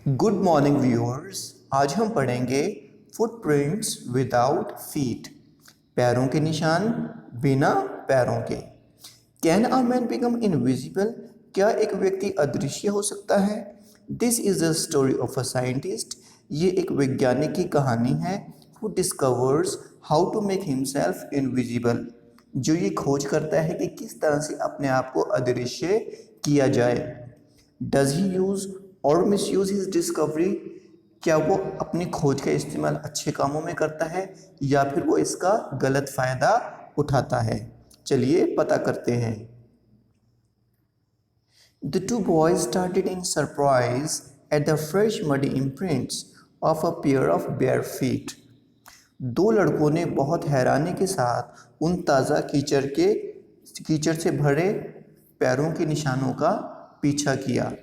Good morning viewers. आज हम पढ़ेंगे फुटप्रिंट्स विदाउट फीट, पैरों के निशान बिना पैरों के। Can a man become invisible, क्या एक व्यक्ति अदृश्य हो सकता है? This is the story of a scientist, ये एक वैज्ञानिक की कहानी है। Who discovers how to make himself invisible, जो ये खोज करता है कि किस तरह से अपने आप को अदृश्य किया जाए। डज ही यूज़ और मिस यूज़ हिज डिस्कवरी, क्या वो अपनी खोज का इस्तेमाल अच्छे कामों में करता है या फिर वो इसका गलत फ़ायदा उठाता है। चलिए पता करते हैं। The two boys started in surprise at the fresh muddy imprints of a pair of bare feet. दो लड़कों ने बहुत हैरानी के साथ उन ताज़ा कीचड़ से भरे पैरों के निशानों का पीछा किया।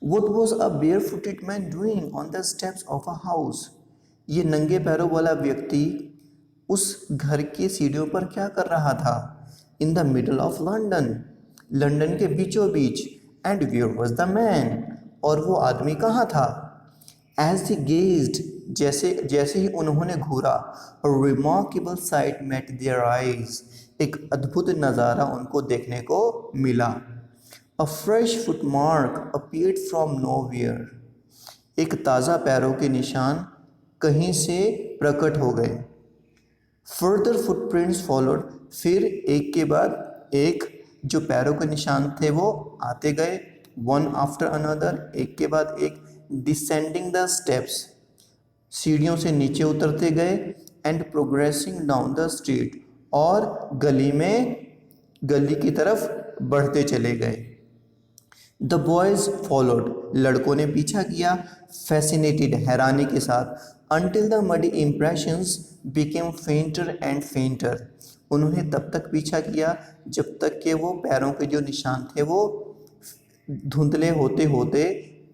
What was a barefooted man doing on the steps of a house? ये नंगे पैरों वाला व्यक्ति उस घर की सीढ़ियों पर क्या कर रहा था? In the middle of London, London के बीचों बीच। And where was the man? और वो आदमी कहाँ था? As he gazed, जैसे जैसे ही उन्होंने घूरा, a remarkable sight met their eyes, एक अद्भुत नज़ारा उनको देखने को मिला। A fresh footmark appeared from nowhere. एक ताज़ा पैरों के निशान कहीं से प्रकट हो गए। Further footprints followed. फिर एक के बाद एक जो पैरों के निशान थे वो आते गए। One after another, एक के बाद एक। Descending the steps, सीढ़ियों से नीचे उतरते गए। And progressing down the street, और गली की तरफ बढ़ते चले गए। द बॉयज फॉलोड, लड़कों ने पीछा किया। फैसिनेटेड, हैरानी के साथ। Until the muddy impressions became फेंटर and फेंटर, उन्होंने तब तक पीछा किया जब तक कि वो पैरों के जो निशान थे वो धुंधले होते होते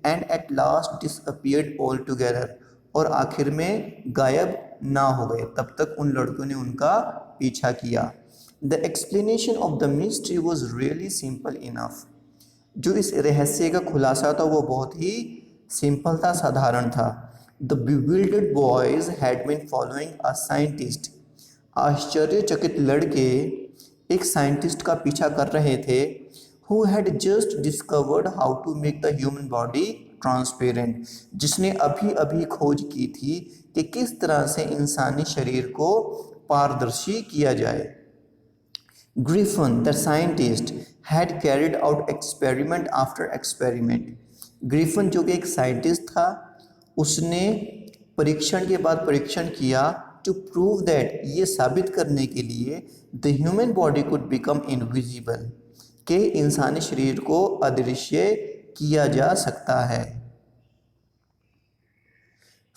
and at last disappeared all together, और आखिर में गायब ना हो गए। तब तक उन लड़कों ने उनका पीछा किया। The explanation of the mystery was really simple enough, जो इस रहस्य का खुलासा था वो बहुत ही सिंपल था, साधारण था। The bewildered boys had been following a scientist, आश्चर्यचकित लड़के एक साइंटिस्ट का पीछा कर रहे थे। Who had just discovered how to make the human body transparent, जिसने अभी अभी खोज की थी कि किस तरह से इंसानी शरीर को पारदर्शी किया जाए। Griffin, the scientist, had carried out experiment after experiment. Griffin जो कि एक साइंटिस्ट था, उसने परीक्षण के बाद परीक्षण किया टू प्रूव दैट, ये साबित करने के लिए the human body could become invisible, कि इंसानी शरीर को अदृश्य किया जा सकता है।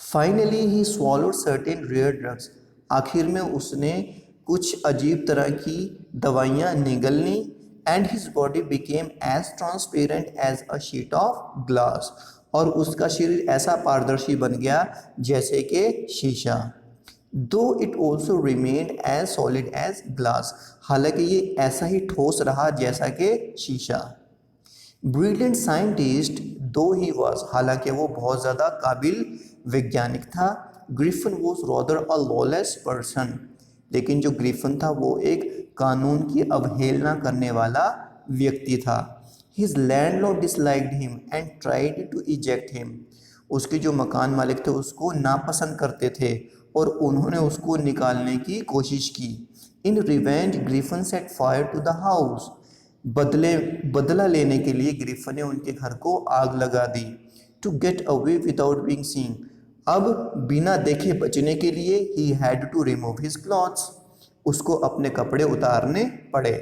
Finally he swallowed certain rare drugs, आखिर में उसने कुछ अजीब तरह की दवाइयाँ निगल ली। And his body became as transparent as a sheet of glass, और उसका शरीर ऐसा पारदर्शी बन गया जैसे कि शीशा। Though it also remained as solid as glass, हालांकि ये ऐसा ही ठोस रहा जैसा कि शीशा। ब्रिलियंट साइंटिस्ट दो ही वॉज, हालांकि वो बहुत ज़्यादा काबिल वैज्ञानिक था। Griffin was rather a lawless person, लेकिन जो ग्रिफिन था वो एक कानून की अवहेलना करने वाला व्यक्ति था। His landlord disliked him and tried to eject him, उसके जो मकान मालिक थे उसको नापसंद करते थे और उन्होंने उसको निकालने की कोशिश की। In revenge Griffin set fire to the house, बदला लेने के लिए ग्रिफिन ने उनके घर को आग लगा दी। To get away without being seen, अब बिना देखे बचने के लिए he had to remove his clothes, उसको अपने कपड़े उतारने पड़े।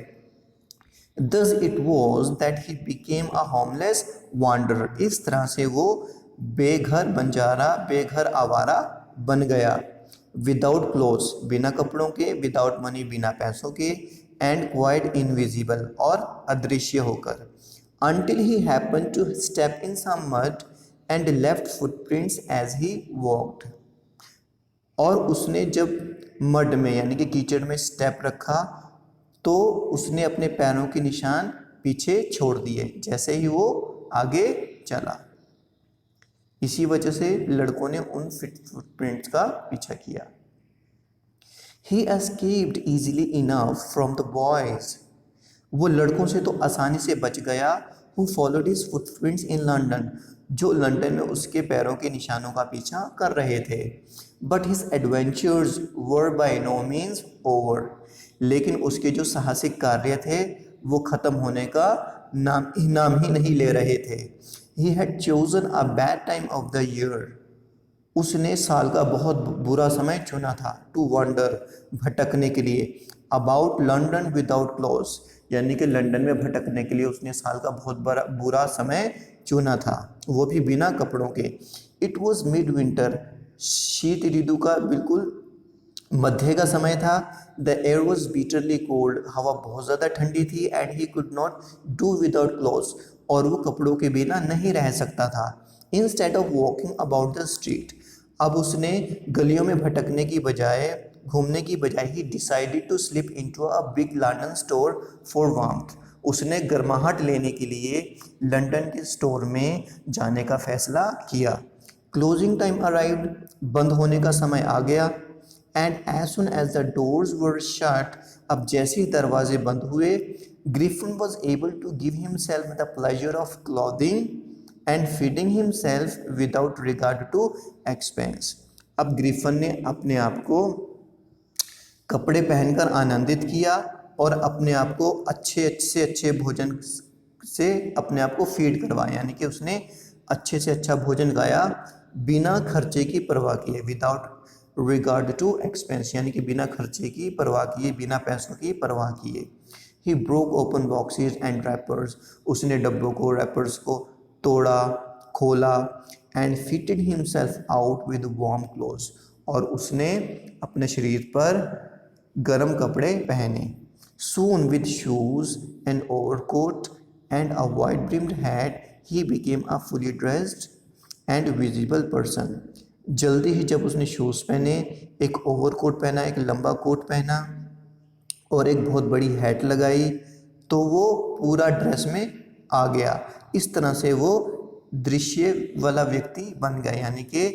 Thus it was that he became a homeless wanderer, इस तरह से वो बेघर आवारा बन गया। विदाउट क्लोथ्स, बिना कपड़ों के। विदाउट मनी, बिना पैसों के। एंड क्वाइट इनविजिबल, और अदृश्य होकर। Until he happened to step in some mud and left footprints as he walked, और उसने जब मड में यानी कि कीचड़ में स्टेप रखा तो उसने अपने पैरों के निशान पीछे छोड़ दिए जैसे ही वो आगे चला। इसी वजह से लड़कों ने उन फुटप्रिंट्स का पीछा किया। He escaped easily enough from the boys. वो लड़कों से तो आसानी से बच गया। Who followed his footprints in London, जो लंदन में उसके पैरों के निशानों का पीछा कर रहे थे। But his adventures were by no means over. लेकिन उसके जो साहसिक कार्य थे वो ख़त्म होने का नाम ही नहीं ले रहे थे। He had chosen a bad time of the year. उसने साल का बहुत बुरा समय चुना था। टू वंडर, भटकने के लिए। अबाउट लंदन विदाउट क्लोथ्स, यानी कि लंदन में भटकने के लिए उसने साल का बहुत बुरा समय चुना था, वो भी बिना कपड़ों के। इट वॉज मिड विंटर, शीत ऋतु का बिल्कुल मध्य का समय था। द एयर वॉज बीटरली कोल्ड, हवा बहुत ज़्यादा ठंडी थी। And he could not do without clothes, और वो कपड़ों के बिना नहीं रह सकता था। Instead of walking about the street, अब उसने गलियों में भटकने की बजाय, घूमने की बजाय, he decided to slip into a big London store for warmth, उसने गर्माहट लेने के लिए लंदन के स्टोर में जाने का फैसला किया। क्लोजिंग टाइम अराइव्ड, बंद होने का समय आ गया। And as soon as the doors were shut, अब जैसे ही दरवाजे बंद हुए, Griffin was able to give himself the pleasure of clothing and feeding himself without regard to expense. अब ग्रिफिन ने अपने आप को कपड़े पहनकर आनंदित किया और अपने आप को अच्छे भोजन से अपने आप को फीड करवाया, यानी कि उसने अच्छे से अच्छा भोजन खाया बिना खर्चे की परवाह किए, विदाउट रिगार्ड टू एक्सपेंस, यानी कि बिना खर्चे की परवाह किए, बिना पैसों की परवाह किए। ही broke open boxes and rappers, उसने डब्बों को, रैपर्स को तोड़ा, खोला। And fitted himself out with warm clothes, और उसने अपने शरीर पर गर्म कपड़े पहने। Soon with shoes and overcoat and a wide brimmed hat he became a fully dressed and visible person. जल्दी ही जब उसने शूज़ पहने, एक ओवरकोट पहना, एक लंबा कोट पहना और एक बहुत बड़ी हैट लगाई, तो वो पूरा ड्रेस में आ गया। इस तरह से वो दृश्य वाला व्यक्ति बन गया, यानी कि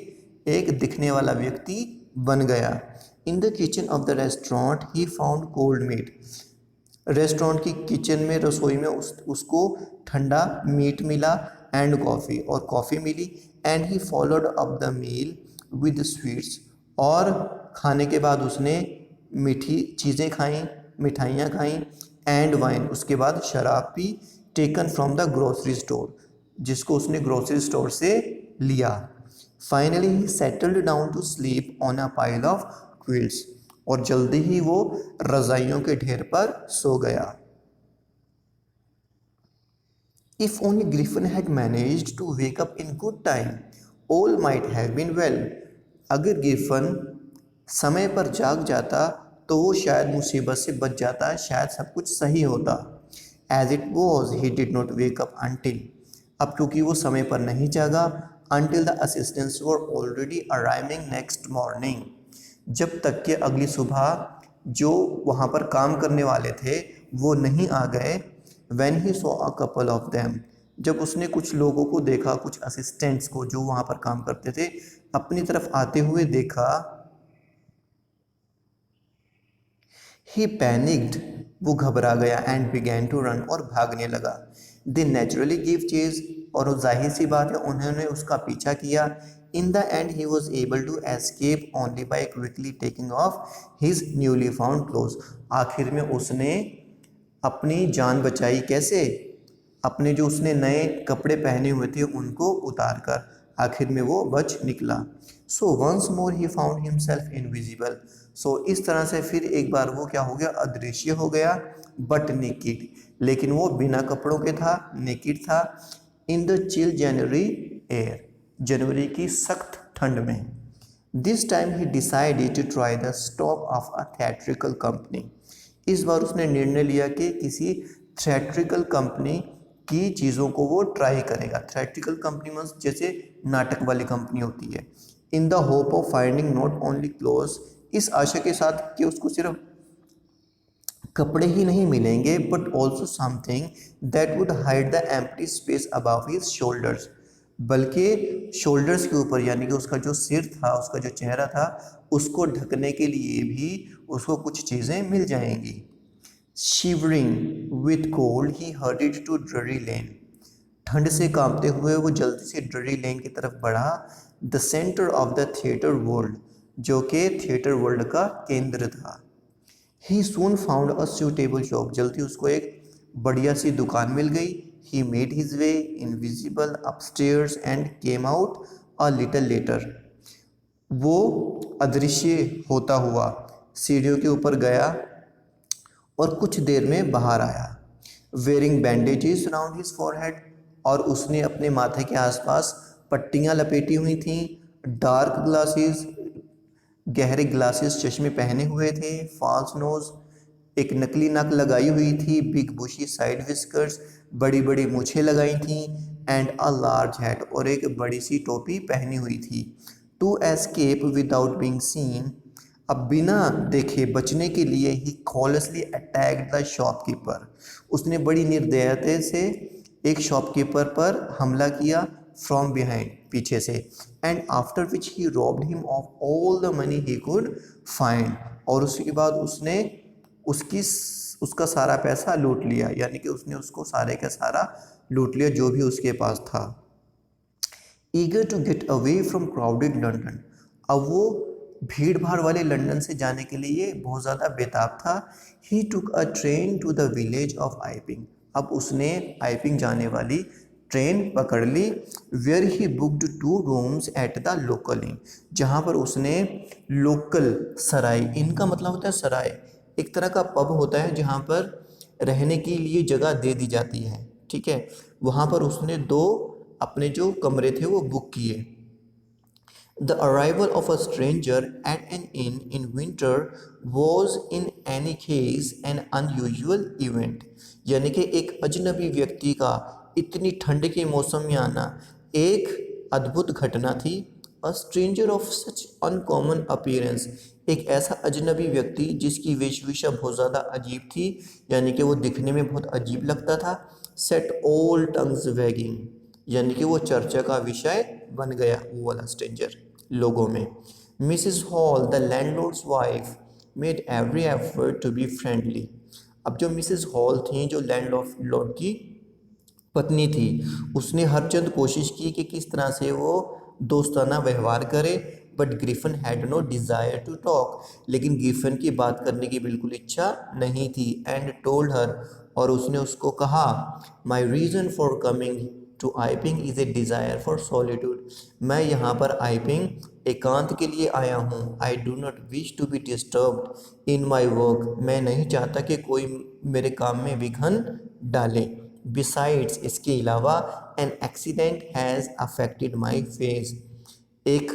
एक दिखने वाला व्यक्ति बन गया। In the kitchen of the restaurant he found cold meat, restaurant की किचन में, रसोई में उसको ठंडा मीट मिला। एंड कॉफ़ी, और कॉफ़ी मिली। And he followed up the meal with sweets, और खाने के बाद उसने मीठी चीज़ें खाईं, मिठाइयाँ खाईं। एंड वाइन, उसके बाद शराब पी। Taken from the grocery store, जिसको उसने ग्रोसरी स्टोर से लिया। Finally he settled down to sleep on a pile of quilts, और जल्दी ही वो रजाइयों के ढेर पर सो गया। If only Griffin had managed to wake up in good time, all might have been well. अगर गिफन समय पर जाग जाता तो वो शायद मुसीबत से बच जाता, शायद सब कुछ सही होता। As it was, he did not wake up until, अब क्योंकि वो समय पर नहीं जागा, until the assistants were already arriving next morning, जब तक कि अगली सुबह जो वहाँ पर काम करने वाले थे वो नहीं आ गए। When he saw a couple of them, जब उसने कुछ लोगों को देखा, कुछ असिस्टेंट्स को जो वहाँ पर काम करते थे, अपनी तरफ आते हुए देखा। He panicked, वो घबरा गया। And began to run, और भागने लगा। They naturally gave chase, और वो जाहिर सी बात है उन्होंने उसका पीछा किया। In the end he was able to escape only by quickly taking off his newly found clothes, आखिर में उसने अपनी जान बचाई। कैसे? अपने जो उसने नए कपड़े पहने हुए थे उनको उतार कर, आखिर में वो बच निकला। So once more he found himself invisible, so इस तरह से फिर एक बार वो क्या हो गया, अदृश्य हो गया। बट नेकिड, लेकिन वो बिना कपड़ों के था, नेकिड था। In the chill January air, जनवरी की सख्त ठंड में। This time he decided to try the stock of a theatrical company, इस बार उसने निर्णय लिया कि किसी थिएट्रिकल कंपनी की चीज़ों को वो ट्राई करेगा। थिएट्रिकल कंपनी मीन्स जैसे नाटक वाली कंपनी होती है। In the hope of finding not only clothes, इस आशा के साथ कि उसको सिर्फ कपड़े ही नहीं मिलेंगे, but also something that would hide the empty space above his shoulders, बल्कि शोल्डर्स के ऊपर यानी कि उसका जो सिर था, उसका जो चेहरा था, उसको ढकने के लिए भी उसको कुछ चीज़ें मिल जाएंगी। Shivering with cold he hurried to Drury Lane. ठंड से कांपते हुए वो जल्दी से ड्ररी लेन की तरफ बढ़ा। The centre of the theatre world, जो कि थिएटर वर्ल्ड का केंद्र था। ही सून फाउंड अ सूटेबल शॉप, जल्दी उसको एक बढ़िया सी दुकान मिल गई। He made his way invisible upstairs and came out a little letter. वो अदृश्य होता हुआ सीढ़ियों के ऊपर गया और कुछ देर में बाहर आया। Wearing bandages around his forehead, और उसने अपने माथे के आसपास पट्टियां लपेटी हुई थीं। डार्क ग्लासेस, गहरे ग्लासेस चश्मे पहने हुए थे। फॉल्स नोज, एक नकली नाक लगाई हुई थी। बिग बुशी साइड विस्कर्स, बड़ी बड़ी मूछें लगाई थीं। एंड अ लार्ज हैट, और एक बड़ी सी टोपी पहनी हुई थी। To escape without being seen, अब बिना देखे बचने के लिए he callously attacked the shopkeeper, उसने बड़ी निर्दयता से एक शॉपकीपर पर हमला किया। फ्रॉम बिहाइंड, पीछे से। And after which he robbed him of all the money he could find, और उसके बाद उसने उसकी उसका सारा पैसा लूट लिया, यानी कि उसने उसको सारे का सारा लूट लिया जो भी उसके पास था। Eager to get away from crowded London, अब वो भीड़ भाड़ वाले लंदन से जाने के लिए बहुत ज़्यादा बेताब था। He took a train to the village of Iping, अब उसने आइपिंग जाने वाली ट्रेन पकड़ ली। Where he booked 2 rooms at the local inn, जहाँ पर उसने लोकल सराय, इनका मतलब होता है सराय, एक तरह का पब होता है जहाँ पर रहने के लिए जगह दे दी जाती है, ठीक है। वहाँ पर उसने 2 अपने जो कमरे थे वो बुक किए। The arrival of a stranger at an inn in winter was in any case an unusual event, यानी कि एक अजनबी व्यक्ति का इतनी ठंड के मौसम में आना एक अद्भुत घटना थी। A stranger of such uncommon appearance, एक ऐसा अजनबी व्यक्ति जिसकी वेशभूषा बहुत ज़्यादा अजीब थी, यानी कि वो दिखने में बहुत अजीब लगता था। Set all tongues wagging, यानी कि वो चर्चा का विषय बन गया वो वाला स्ट्रेंजर लोगों में। Mrs Hall the landlord's wife made every effort to be friendly, अब जो मिसिस हॉल थी, जो लैंडलॉर्ड की पत्नी थी, उसने हर चंद कोशिश की कि किस तरह से वो दोस्ताना व्यवहार करे। But Griffin had no desire to talk, लेकिन ग्रिफिन की बात करने की बिल्कुल इच्छा नहीं थी। एंड टोल्ड हर, और उसने उसको कहा, my reason for coming to Iping is a desire for solitude, मैं यहाँ पर आइपिंग एकांत के लिए आया हूँ। I do not wish to be disturbed in my work, मैं नहीं चाहता कि कोई मेरे काम में विघन डाले। बिसाइड्स, इसके अलावा, an accident has affected my face, एक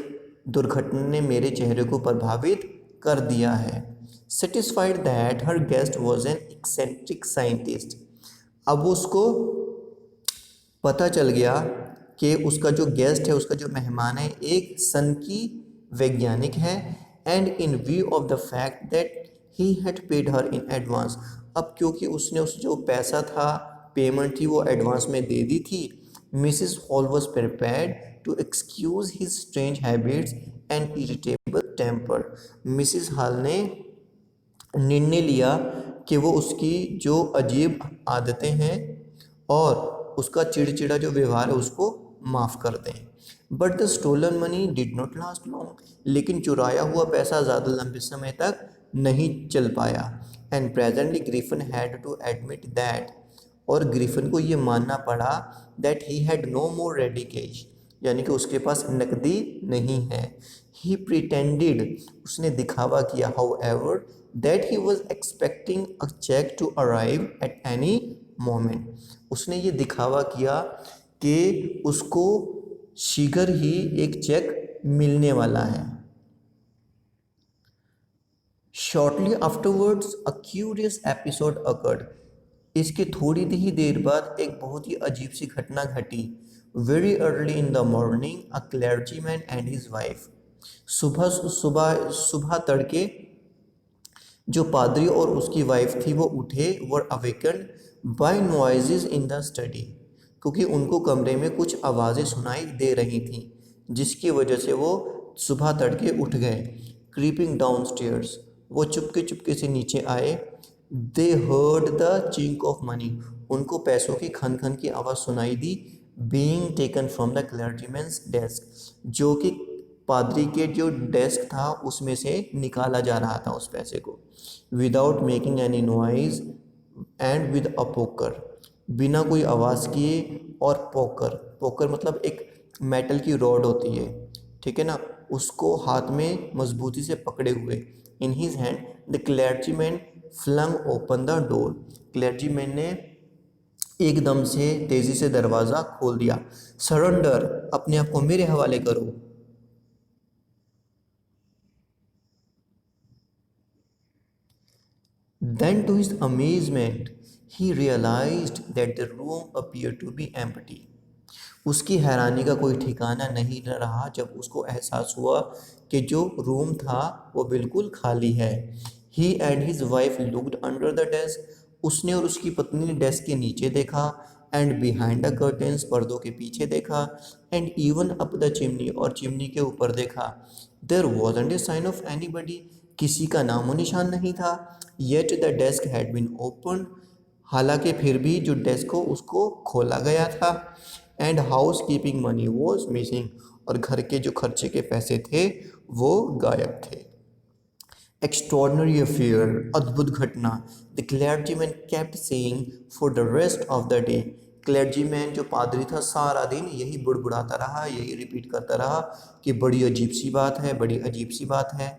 दुर्घटना ने मेरे चेहरे को प्रभावित कर दिया है। Satisfied that her guest was an eccentric scientist, अब उसको पता चल गया कि उसका जो गेस्ट है, उसका जो मेहमान है, एक सनकी वैज्ञानिक है। And in view of the fact that he had paid her in advance, अब क्योंकि उसने उस जो पैसा था, पेमेंट थी, वो एडवांस में दे दी थी। Mrs Hall was prepared to excuse his strange habits and irritable temper, Mrs Hall ने निर्णय लिया कि वो उसकी जो अजीब आदतें हैं और उसका चिड़चिड़ा जो व्यवहार है उसको माफ़ कर दें। But the stolen money did not last long, लेकिन चुराया हुआ पैसा ज़्यादा लंबे समय तक नहीं चल पाया। And presently Griffin had to admit that, और ग्रिफिन को ये मानना पड़ा that he had no more ready cash, यानी कि उसके पास नकदी नहीं है। ही प्रिटेंडेड, उसने दिखावा किया, however that he was expecting a cheque to arrive at any moment, उसने ये दिखावा किया कि उसको शीघ्र ही एक चेक मिलने वाला है। Shortly afterwards a curious episode occurred, इसके थोड़ी ही देर बाद एक बहुत ही अजीब सी घटना घटी। Very early in the morning a clergyman and his wife, सुबह सुबह सुबह तड़के जो पादरी और उसकी वाइफ थी वो उठे। Were awakened by noises in the study, क्योंकि उनको कमरे में कुछ आवाज़ें सुनाई दे रही थीं, जिसकी वजह से वो सुबह तड़के उठ गए। क्रीपिंग डाउन स्टेयर्स, वो चुपके चुपके से नीचे आए। They heard the chink of money, उनको पैसों की खन खन की आवाज़ सुनाई दी। Being taken from the clergyman's desk, जो कि पादरी के जो डेस्क था उसमें से निकाला जा रहा था उस पैसे को। Without making any noise and with a poker, बिना कोई आवाज़ किए। और पोकर, पोकर मतलब एक मेटल की रॉड होती है, ठीक है ना, उसको हाथ में मजबूती से पकड़े हुए। In his hand the clergyman flung open the door, clergyman ने एकदम से तेजी से दरवाज़ा खोल दिया। सरेंडर, अपने आप को मेरे हवाले करो। Then to his amazement, he realized that the room appeared to be empty. उसकी हैरानी का कोई ठिकाना नहीं रहा जब उसको एहसास हुआ कि जो रूम था वो बिल्कुल खाली है। He and his wife looked under the desk. उसने और उसकी पत्नी ने डेस्क के नीचे देखा। एंड बिहाइंड द कर्टेन्स, पर्दों के पीछे देखा। And even up the chimney, और चिमनी के ऊपर देखा। There wasn't a sign of anybody, किसी का नामो निशान नहीं था। Yet the desk had been open, हालांकि फिर भी जो डेस्क हो उसको खोला गया था। And house keeping money was missing, और घर के जो खर्चे के पैसे थे वो गायब थे। एक्स्ट्रॉर्डनरी अफेयर, अद्भुत घटना। The clergyman kept saying for the rest of the day, clergyman जो पादरी था सारा दिन यही बुड़बुड़ाता रहा, यही रिपीट करता रहा कि बड़ी अजीब सी बात है, बड़ी अजीब सी बात है।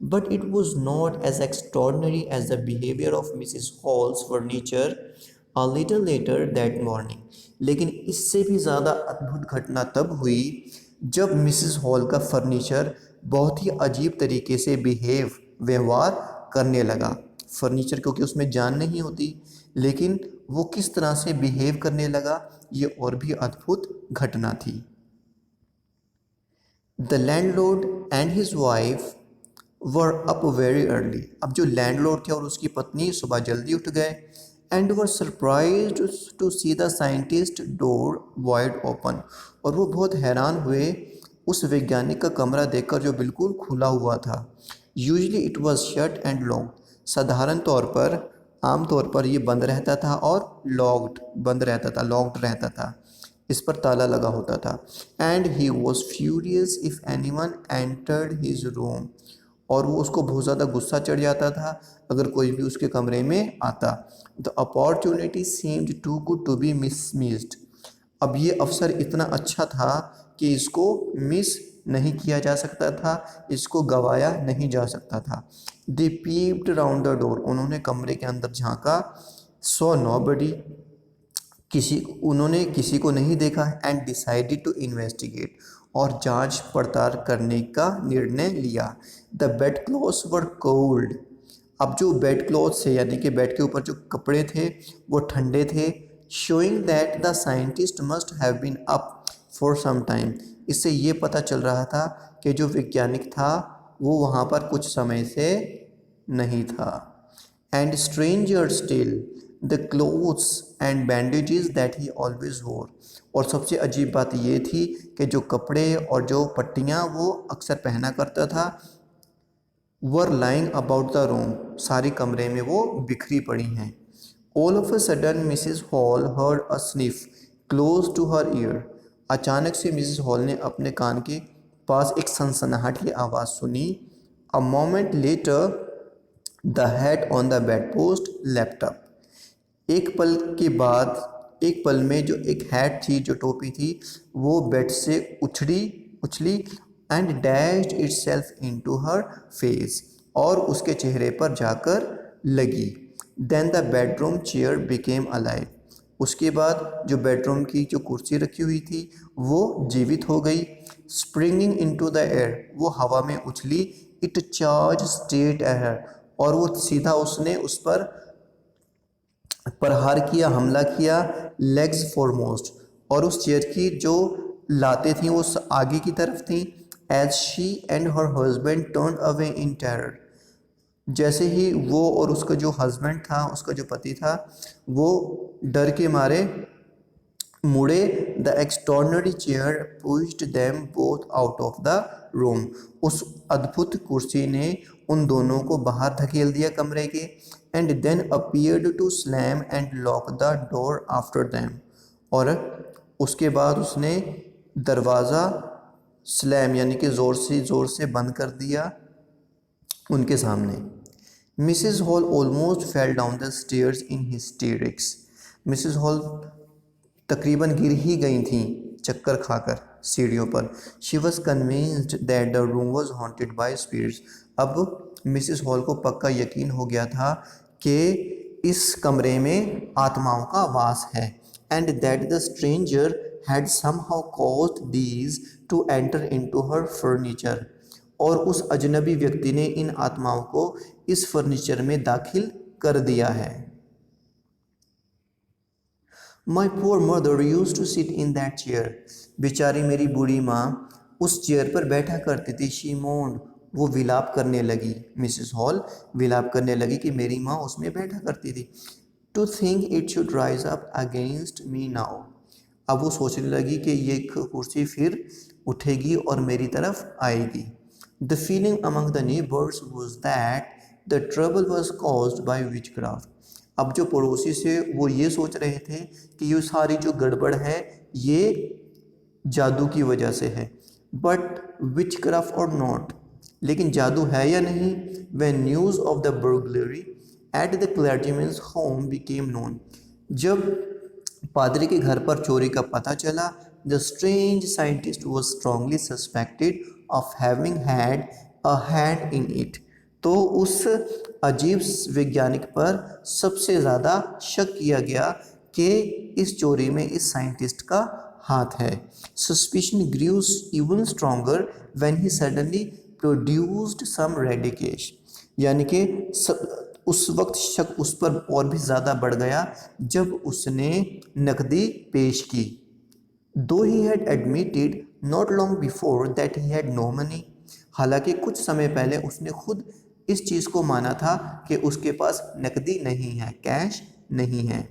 But it was not as extraordinary as the behaviour of Mrs Hall's furniture a little later that morning, लेकिन इससे भी ज़्यादा अद्भुत घटना तब हुई जब मिसिस हॉल का फर्नीचर बहुत ही अजीब तरीके से व्यवहार करने लगा। फर्नीचर क्योंकि उसमें जान नहीं होती, लेकिन वो किस तरह से बिहेव करने लगा, ये और भी अद्भुत घटना थी। The landlord and his wife were up very early, अब जो लैंडलॉर्ड थे और उसकी पत्नी सुबह जल्दी उठ गए। And were surprised to see the scientist door wide open, और वो बहुत हैरान हुए उस वैज्ञानिक का कमरा देखकर जो बिल्कुल खुला हुआ था। Usually it was shut and locked, साधारण तौर पर आम तौर पर ये बंद रहता था और लॉक्ड बंद रहता था, लॉक्ड रहता था, इस पर ताला लगा होता था। And he was furious if anyone entered his room, और वो उसको बहुत ज़्यादा गुस्सा चढ़ जाता था अगर कोई भी उसके कमरे में आता। The opportunity seemed too good to be missed, अब ये अवसर इतना अच्छा था कि इसको मिस नहीं किया जा सकता था, इसको गवाया नहीं जा सकता था। दे पीप्ड राउंड द डोर, उन्होंने कमरे के अंदर झांका। सो नोबडी, उन्होंने किसी को नहीं देखा। एंड डिसाइडेड टू इन्वेस्टिगेट, और जांच पड़ताल करने का निर्णय लिया। The bed clothes were cold, अब जो बेड क्लॉथ्स थे यानी कि बेड के ऊपर जो कपड़े थे वो ठंडे थे। Showing that the scientist must have been up for some time, इससे ये पता चल रहा था कि जो वैज्ञानिक था वो वहाँ पर कुछ समय से नहीं था। And stranger still the clothes and bandages that he always वोर, और सबसे अजीब बात ये थी कि जो कपड़े और जो पट्टियाँ वो अक्सर पहना करता था, were lying about the room, सारी कमरे में वो बिखरी पड़ी हैं। All of a sudden Mrs Hall heard a sniff close to her ear, अचानक से मिसिस हॉल ने अपने कान के पास एक सनसनाहट की आवाज़ सुनी। A moment later the head on the bed post leapt up, एक पल के बाद, एक पल में जो एक हैट थी, जो टोपी थी, वो बेड से उछली and dashed itself into her face, और उसके चेहरे पर जाकर लगी। Then the bedroom chair became alive, उसके बाद जो बेडरूम की जो कुर्सी रखी हुई थी वो जीवित हो गई। स्प्रिंगिंग इनटू द एयर, वो हवा में उछली। इट चार्ज स्ट्रेट एयर, और वो सीधा उसने उस पर प्रहार किया, हमला किया। लेग्स फॉरमोस्ट, और उस चेयर की जो लातें थीं वो आगे की तरफ थीं। As she and her husband turn away in terror, जैसे ही वो और उसका जो हस्बैंड था, उसका जो पति था, वो डर के मारे मुड़े the extraordinary chair pushed them both out of the room. उस अद्भुत कुर्सी ने उन दोनों को बाहर धकेल दिया कमरे के। And then appeared to slam and lock the door after them. और उसके बाद उसने दरवाज़ा स्लैम यानी कि ज़ोर से बंद कर दिया उनके सामने। Mrs Hall almost fell down the stairs in hysterics. Mrs Hall तकरीबन गिर ही गई थीं चक्कर खाकर सीढ़ियों पर। She was convinced that the room was haunted by spirits. अब मिसेस हॉल को पक्का यकीन हो गया था कि इस कमरे में आत्माओं का वास है। And that the stranger had somehow caused these two enter into her furniture. और उस अजनबी व्यक्ति ने इन आत्माओं को इस फर्नीचर में दाखिल कर दिया है। My poor mother used to sit in that chair. बेचारी मेरी बूढ़ी माँ उस चेयर पर बैठा करती थी। शी मोन्ड, वो विलाप करने लगी। मिसेस हॉल विलाप करने लगी कि मेरी माँ उसमें बैठा करती थी। To think it should rise up against me now. अब वो सोचने लगी कि ये कुर्सी फिर उठेगी और मेरी तरफ आएगी। The feeling among the neighbours was that the trouble was caused by witchcraft. अब जो पड़ोसी से वो ये सोच रहे थे कि ये सारी जो गड़बड़ है ये जादू की वजह से है। बट विचक्राफ्ट और नॉट, लेकिन जादू है या नहीं। When news of the burglary at the clergyman's home became known. जब पादरी के घर पर चोरी का पता चला, the strange scientist was strongly suspected of having had a hand in it. तो उस अजीब वैज्ञानिक पर सबसे ज़्यादा शक किया गया कि इस चोरी में इस साइंटिस्ट का हाथ है। Suspicion grew even stronger when he suddenly produced some ready cash. यानी कि उस वक्त शक उस पर और भी ज़्यादा बढ़ गया जब उसने नकदी पेश की। Though he had admitted not long before that he had no money. हालांकि कुछ समय पहले उसने खुद इस चीज़ को माना था कि उसके पास नकदी नहीं है, कैश नहीं है।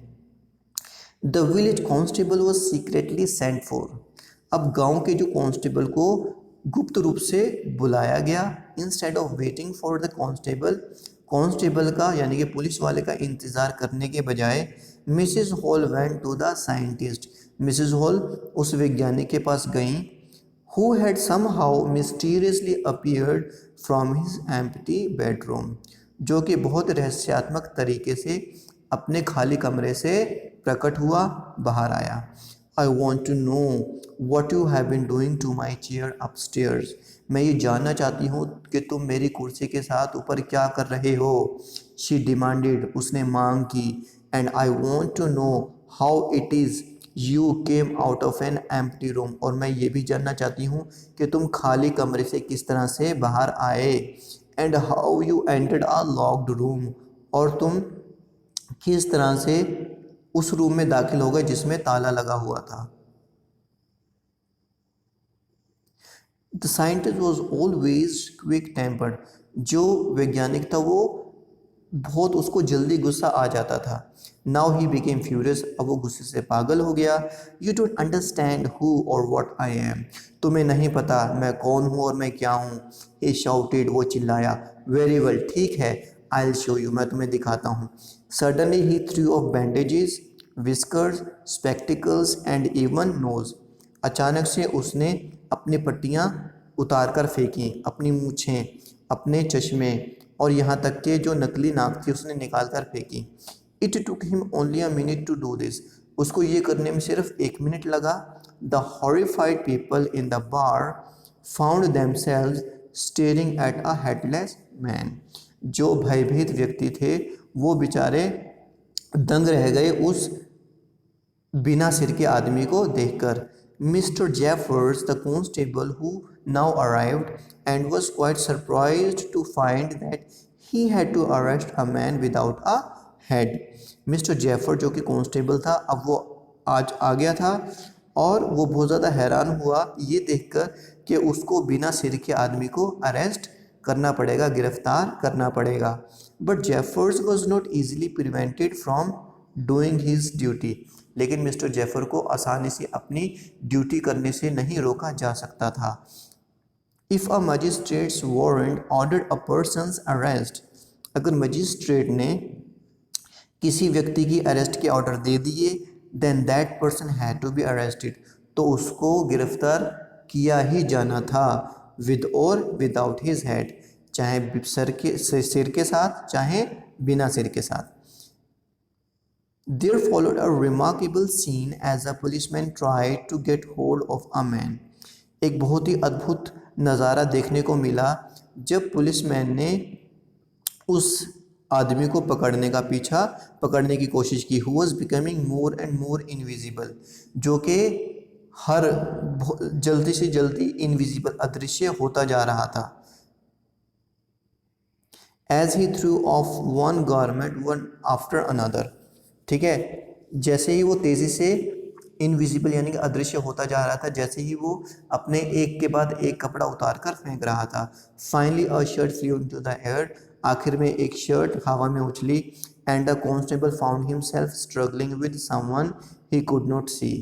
The village constable was secretly sent for. अब गांव के जो कांस्टेबल को गुप्त रूप से बुलाया गया। Instead of waiting for the constable का यानी कि पुलिस वाले का इंतज़ार करने के बजाय Mrs Hall went to the scientist. Mrs Hall उस वैज्ञानिक के पास गईं who had somehow mysteriously appeared from his empty bedroom, जो कि बहुत रहस्यात्मक तरीके से अपने खाली कमरे से प्रकट हुआ, बाहर आया। I want to know what you have been doing to my chair upstairs. मैं ये जानना चाहती हूँ कि तुम मेरी कुर्सी के साथ ऊपर क्या कर रहे हो। She demanded, उसने मांग की। And I want to know how it is you came out of an empty room. और मैं ये भी जानना चाहती हूँ कि तुम खाली कमरे से किस तरह से बाहर आए। And how you entered a locked room. और तुम किस तरह से उस रूम में दाखिल हो गए जिसमें ताला लगा हुआ था। The scientist was always quick tempered. जो वैज्ञानिक था वो बहुत उसको जल्दी गुस्सा आ जाता था। Now he became furious. अब वो गुस्से से पागल हो गया। यू डोंट अंडरस्टैंड हु और व्हाट आई एम। तुम्हें नहीं पता मैं कौन हूँ और मैं क्या हूँ। ही शाउटेड, वो चिल्लाया। वेरी वेल, ठीक है, आई विल शो यू, मैं तुम्हें दिखाता हूँ। Suddenly he threw off bandages, whiskers, spectacles and even nose. अचानक से उसने अपनी पट्टियाँ उतार कर फेंकी, अपनी मूछें, अपने चश्मे और यहाँ तक कि जो नकली नाक थी उसने निकाल कर फेंकी। It took him only a minute to do this. उसको ये करने में सिर्फ 1 मिनट लगा। The horrified people in the bar found themselves staring at a headless man. जो भयभीत व्यक्ति थे वो बेचारे दंग रह गए उस बिना सिर के आदमी को देखकर। Mr Jeffers, the constable who now arrived and was quite surprised to find that he had to arrest a man without a head. Mr Jeffer जो कि कांस्टेबल था, अब वो आज आ गया था और वो बहुत ज़्यादा हैरान हुआ ये देखकर कि उसको बिना सिर के आदमी को अरेस्ट करना पड़ेगा, गिरफ्तार करना पड़ेगा। But Jeffers was not easily prevented from doing his duty. लेकिन मिस्टर जेफर को आसानी से अपनी ड्यूटी करने से नहीं रोका जा सकता था। If a magistrate's warrant ordered a person's arrest, अगर मजिस्ट्रेट ने किसी व्यक्ति की अरेस्ट के ऑर्डर दे दिए, then that person had to be arrested, तो उसको गिरफ्तार किया ही जाना था, विद और विदाउट हिज हेड, चाहे सिर के साथ चाहे बिना सिर के साथ। There followed a remarkable scene as a policeman tried to get hold of a man. एक बहुत ही अद्भुत नज़ारा देखने को मिला जब पुलिसमैन ने उस आदमी को पकड़ने की कोशिश की। Who was becoming more and more invisible, जो कि हर जल्दी से जल्दी इनविजिबल अदृश्य होता जा रहा था। As he threw off one garment one after another, ठीक है, जैसे ही वो तेज़ी से इनविजिबल यानी कि अदृश्य होता जा रहा था, जैसे ही वो अपने एक के बाद एक कपड़ा उतार कर फेंक रहा था। Finally a shirt flew into the air, आखिर में एक शर्ट हवा में उछली। And the constable found himself struggling with someone he could not see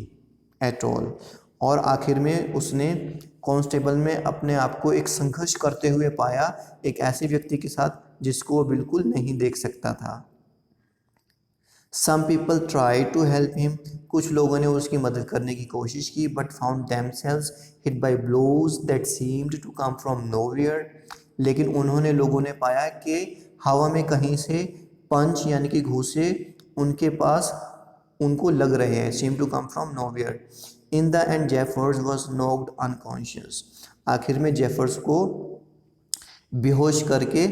at all, और आखिर में उसने कांस्टेबल में अपने आप को एक संघर्ष करते हुए पाया, एक ऐसे व्यक्ति के साथ जिसको वो बिल्कुल नहीं देख सकता था। Some people tried to help him, कुछ लोगों ने उसकी मदद करने की कोशिश की, but found themselves hit by blows that seemed to come from nowhere, लेकिन लोगों ने पाया कि हवा में कहीं से पंच यानी कि घूंसे उनके पास उनको लग रहे हैं, seemed to come from nowhere. In the end Jeffers was knocked unconscious, आखिर में जेफर्स को बेहोश करके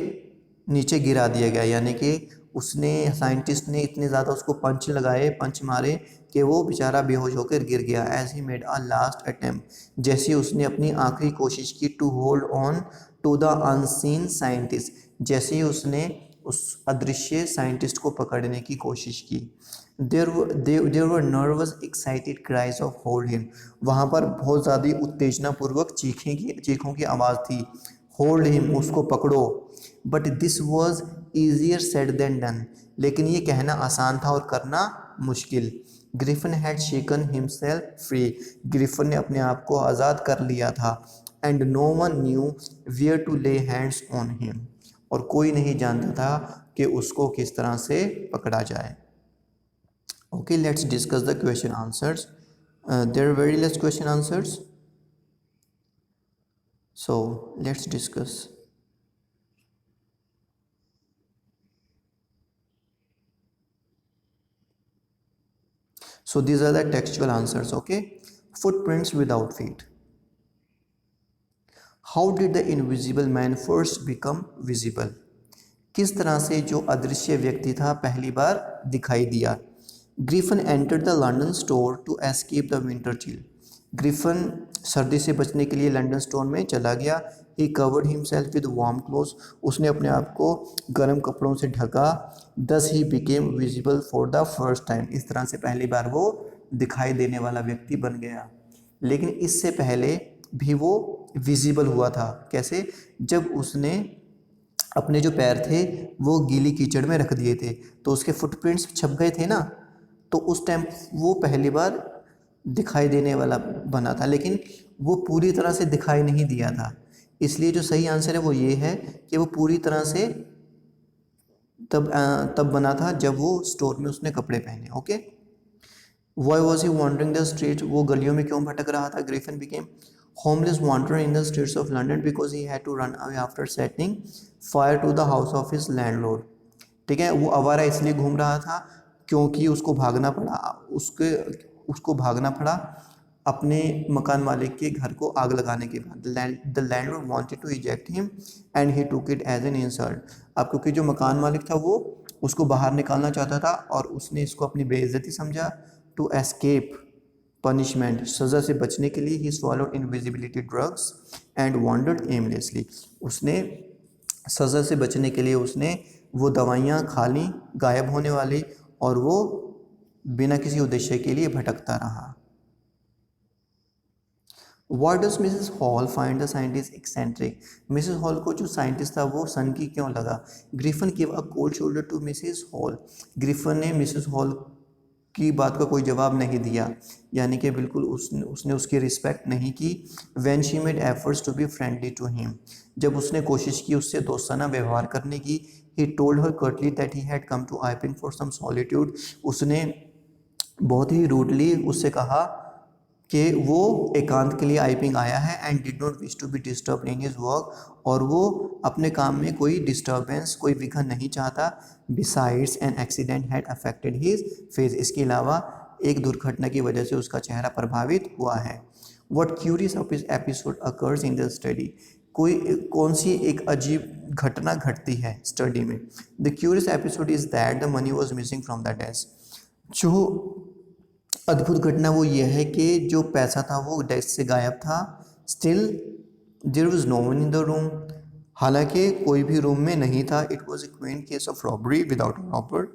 नीचे गिरा दिया गया, यानी कि साइंटिस्ट ने इतने ज़्यादा उसको पंच मारे कि वो बेचारा बेहोश होकर गिर गया। As he made a last attempt, जैसे उसने अपनी आखिरी कोशिश की, to hold on to the unseen scientist, जैसे ही उसने उस अदृश्य साइंटिस्ट को पकड़ने की कोशिश की। There were nervous excited cries of hold him, वहाँ पर बहुत ज़्यादा उत्तेजनापूर्वक चीखों की आवाज़ थी। होल्ड हिम, उसको पकड़ो। But this was easier said than done, लेकिन ये कहना आसान था और करना मुश्किल। Griffin had shaken himself free, Griffin ने अपने आप को आज़ाद कर लिया था। And no one knew where to lay hands on him, और कोई नहीं जानता था कि उसको किस तरह से पकड़ा जाए। Okay, let's discuss the question answers. There are very less question answers, so let's discuss. So these are the textual answers. Okay, footprints without feet. How did the invisible man first become visible? किस तरह से जो अदृश्य व्यक्ति था पहली बार दिखाई दिया? Griffin entered the London store to escape the winter chill, Griffin सर्दी से बचने के लिए लंदन स्टोर में चला गया। He covered himself with warm clothes, उसने अपने आप को गर्म कपड़ों से ढका। Thus he became visible for the first time, इस तरह से पहली बार वो दिखाई देने वाला व्यक्ति बन गया। लेकिन इससे पहले भी वो विजिबल हुआ था। कैसे? जब उसने अपने जो पैर थे वो गीली कीचड़ में रख दिए थे, तो उसके फुटप्रिंट्स छप गए थे ना, तो उस टाइम वो पहली बार दिखाई देने वाला बना था, लेकिन वो पूरी तरह से दिखाई नहीं दिया था। इसलिए जो सही आंसर है वो ये है कि वो पूरी तरह से तब बना था जब वो स्टोर में उसने कपड़े पहने। Okay, why was he wandering the street, वो गलियों में क्यों भटक रहा था? Griffin became homeless wander in the streets of London because he had to run away after setting fire to the house of his landlord. ठीक है, वो आवारा इसलिए घूम रहा था क्योंकि उसको भागना पड़ा अपने मकान मालिक के घर को आग लगाने के बाद। The landlord wanted to eject him and he took it as an insult. अब क्योंकि जो मकान मालिक था वो उसको बाहर निकालना चाहता था और उसने इसको अपनी बेइज्जती समझा। टू एस्केप पनिशमेंट, सज़ा से बचने के लिए, he swallowed invisibility drugs and wandered aimlessly, उसने सज़ा से बचने के लिए उसने वो दवाइयाँ खा ली गायब होने वाली, और वो बिना किसी उद्देश्य के लिए भटकता रहा। Why does Mrs Hall find the scientist eccentric, Mrs Hall को जो साइंटिस्ट था वो सनकी क्यों लगा? Griffin give a cold shoulder to Mrs Hall, Griffin ने मिसेस हॉल की बात का कोई जवाब नहीं दिया, यानी कि बिल्कुल उसने उसकी रिस्पेक्ट नहीं की। When she made efforts to be friendly to him, जब उसने कोशिश की उससे दोस्ताना व्यवहार करने की, he told her curtly that he had come to Iping for some solitude, उसने बहुत ही रूडली उससे कहा कि वो एकांत के लिए आइपिंग आया है, and did not wish to be disturb in his work, और वो अपने काम में कोई डिस्टर्बेंस, कोई विघन नहीं चाहता। Besides an accident had affected his face, इसके अलावा एक दुर्घटना की वजह से उसका चेहरा प्रभावित हुआ है। What curious episode occurs in the study, कोई कौन सी एक अजीब घटना घटती है स्टडी में। The curious episode is that the money was missing from the desk, जो अद्भुत घटना वो ये है कि जो पैसा था वो डेस्क से गायब था। Still there was no one in the room, हालांकि कोई भी रूम में नहीं था। It was a quaint case of robbery without a robber,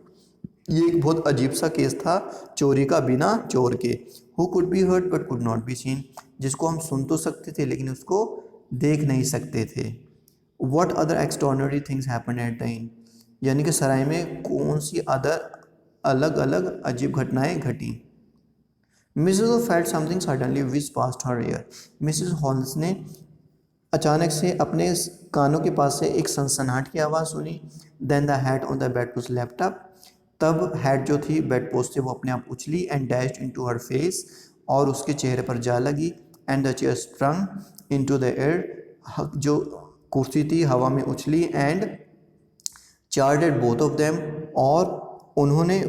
ये एक बहुत अजीब सा केस था, चोरी का बिना चोर के। Who could be heard but could not be scene, जिसको हम सुन तो सकते थे लेकिन उसको देख नहीं सकते थे। What other extraordinary things happened at the in, यानी कि सराय में कौन सी अदर अलग अलग अजीब घटनाएं घटी। Mrs Hall felt something suddenly which passed her ear, Mrs Halls ने अचानक से अपने कानों के पास से एक सनसनाहट की आवाज़ सुनी। Then the hat on the bed was left up, तब हैट जो थी बेड पोस्ट से वो अपने आप उछली, and dashed into her face, और उसके चेहरे पर जा लगी। And the chair sprung into the air, जो कुर्सी थी हवा में उछली, and charged both of them, और उन्होंने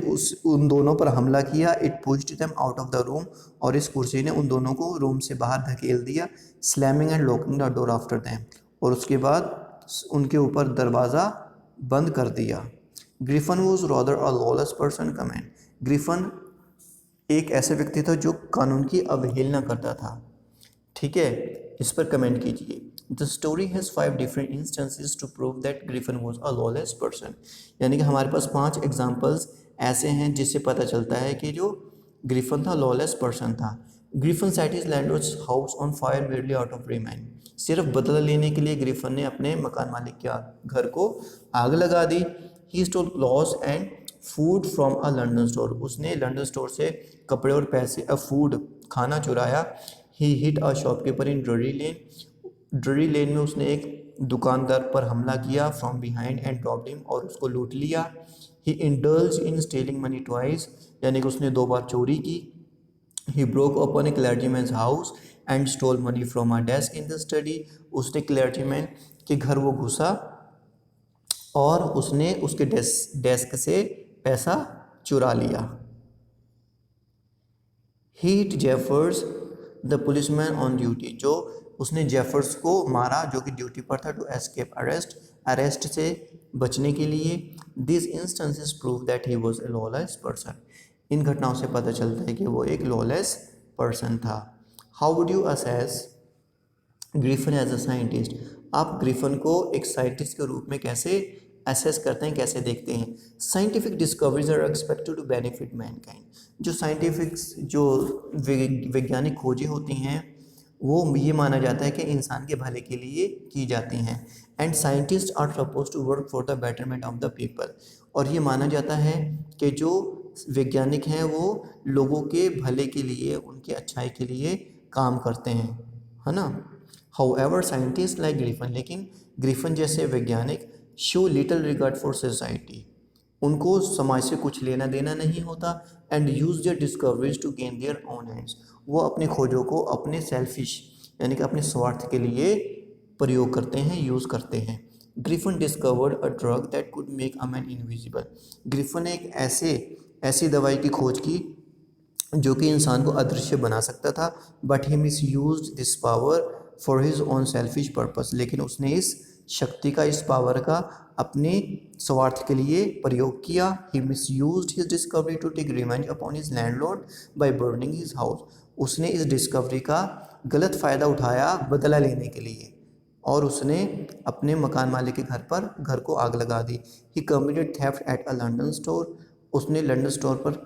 उन दोनों पर हमला किया। It pushed them out of the room, और इस कुर्सी ने उन दोनों को रूम से बाहर धकेल दिया। Slamming and locking the door after them, और उसके बाद उनके ऊपर दरवाज़ा बंद कर दिया। Griffin was rather a lawless person comment, Griffin एक ऐसा व्यक्ति था जो कानून की अवहेलना करता था। ठीक है, इस पर कमेंट कीजिए। The story has 5 different instances to prove that Griffin was a lawless person, यानी कि हमारे पास 5 एग्जाम्पल्स ऐसे हैं जिससे पता चलता है कि जो ग्रिफन था लॉलेस पर्सन था। Griffin set his landlords house on fire medley out of remind, सिर्फ बदला लेने के लिए ग्रिफन ने अपने मकान मालिक के घर को आग लगा दी। He stole clothes and food from a London store, उसने लंदन स्टोर से कपड़े और पैसे फूड खाना चुराया। ही hit a shopkeeper in ड्ररी Lane, Drury Lane में उसने एक दुकानदार पर हमला किया from behind and robbed him, और उसको लूट लिया। He indulge in stealing money twice, यानी कि उसने 2 बार चोरी की। He broke open a clergyman's house and stole money from a desk in the study, उसने क्लर्जीमैन के घर वो घुसा और उसने उसके डेस्क से पैसा चुरा लिया। He hit Jeffers the policeman on duty, जो उसने जेफर्स को मारा जो कि ड्यूटी पर था, टू एस्केप अरेस्ट, अरेस्ट से बचने के लिए। This instances prove that he was a lawless person, इन घटनाओं से पता चलता है कि वो एक लॉलेस पर्सन था। How would you assess Griffin as a scientist, आप ग्रिफन को एक साइंटिस्ट के रूप में कैसे असेस करते हैं, कैसे देखते हैं। Scientific discoveries are expected to benefit mankind, जो साइंटिफिक जो वैज्ञानिक खोजें होती हैं वो ये माना जाता है कि इंसान के भले के लिए की जाती हैं। And scientist are suppose to work for the betterment of the people, और ये माना जाता है कि जो वैज्ञानिक हैं वो लोगों के भले के लिए, उनकी अच्छाई के लिए काम करते हैं, है ना। हाउएवर साइंटिस्ट लाइक ग्रिफन, लेकिन ग्रिफन जैसे वैज्ञानिक show little regard for society, उनको समाज से कुछ लेना देना नहीं होता। And use their discoveries to gain their own ends, वो अपनी खोजों को अपने सेल्फिश यानी कि अपने स्वार्थ के लिए प्रयोग करते हैं, यूज़ करते हैं। Griffin discovered a drug that could make a man invisible, Griffin ने एक ऐसी दवाई की खोज की जो कि इंसान को अदृश्य बना सकता था। But he miss use this power for his own selfish purpose, लेकिन उसने इस शक्ति का, इस पावर का अपने स्वार्थ के लिए प्रयोग किया। He misuse his discovery to take revenge upon his landlord by burning his house, उसने इस डिस्कवरी का गलत फ़ायदा उठाया बदला लेने के लिए, और उसने अपने मकान मालिक के घर को आग लगा दी। He committed theft at a London store, उसने लंदन स्टोर पर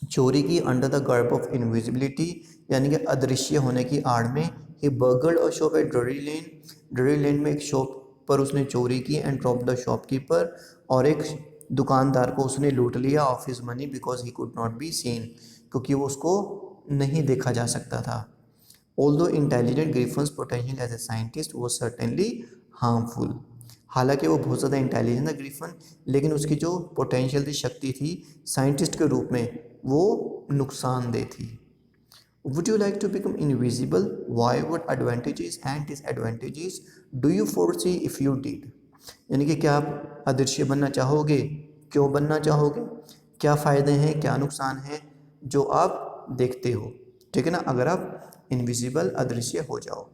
चोरी की under the garb of invisibility, यानी कि अदृश्य होने की आड़ में। He burgled a shop at Drury Lane, Drury Lane में एक शॉप पर उसने चोरी की। एंड रॉब द शॉपकीपर, और एक दुकानदार को उसने लूट लिया of his money because he could not be seen, क्योंकि वो उसको नहीं देखा जा सकता था। Although intelligent Griffin's potential as a scientist वो सर्टेनली हार्मफुल, हालांकि वो बहुत ज़्यादा इंटेलिजेंट था ग्रिफन, लेकिन उसकी जो पोटेंशियल थी, शक्ति थी साइंटिस्ट के रूप में, वो नुकसानदेह थी। Would you like to become invisible? Why? What advantages and disadvantages do you foresee if you did? यानी कि क्या आप अदृश्य बनना चाहोगे? क्यों बनना चाहोगे? क्या फ़ायदे हैं, क्या नुकसान हैं जो आप देखते हो? ठीक है ना, अगर आप इनविजिबल अदृश्य हो जाओ।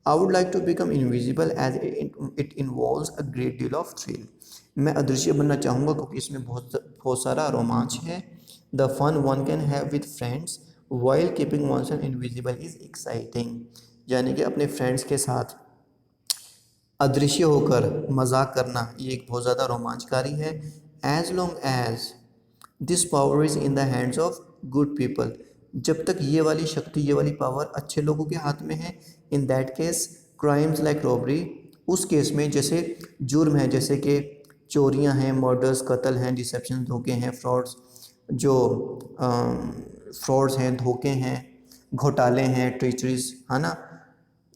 I would like to become invisible as it involves a great deal of thrill. मैं अदृश्य बनना चाहूँगा क्योंकि इसमें बहुत सारा रोमांच है। The fun one can have with friends while keeping oneself invisible is exciting. यानी कि अपने फ्रेंड्स के साथ अदृश्य होकर मजाक करना ये एक बहुत ज़्यादा रोमांचकारी है। As long as this power is in the hands of good people, जब तक ये वाली शक्ति, ये वाली पावर अच्छे लोगों के हाथ में है। In that case crimes like robbery, उस केस में जैसे जुर्म है, जैसे कि चोरियां हैं, मर्डर्स, कत्ल हैं, डिसेप्शन, धोखे हैं, फ्रॉड्स, जो फ्रॉड्स हैं, धोखे हैं, घोटाले हैं, ट्रीचरीज है ना,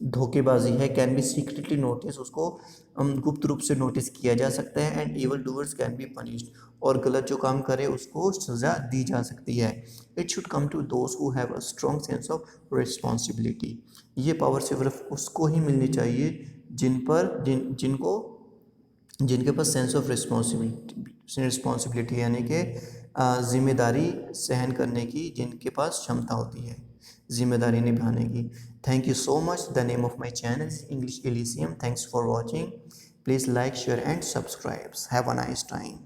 धोखेबाजी है, कैन बी सीक्रेटली नोटिस, उसको गुप्त रूप से नोटिस किया जा सकता है। And evil doers can be punished, और गलत जो काम करे उसको सज़ा दी जा सकती है। It should come to those who have a strong sense of responsibility, ये पावर सिर्फ उसको ही मिलनी चाहिए जिनके पास सेंस ऑफ रिस्पॉन्सिबिलिटी यानी कि जिम्मेदारी सहन करने की जिनके पास क्षमता होती है, जिम्मेदारी निभाने की। Thank you so much. The name of my channel is English Elysium. Thanks for watching. Please like, share and subscribe. Have a nice time.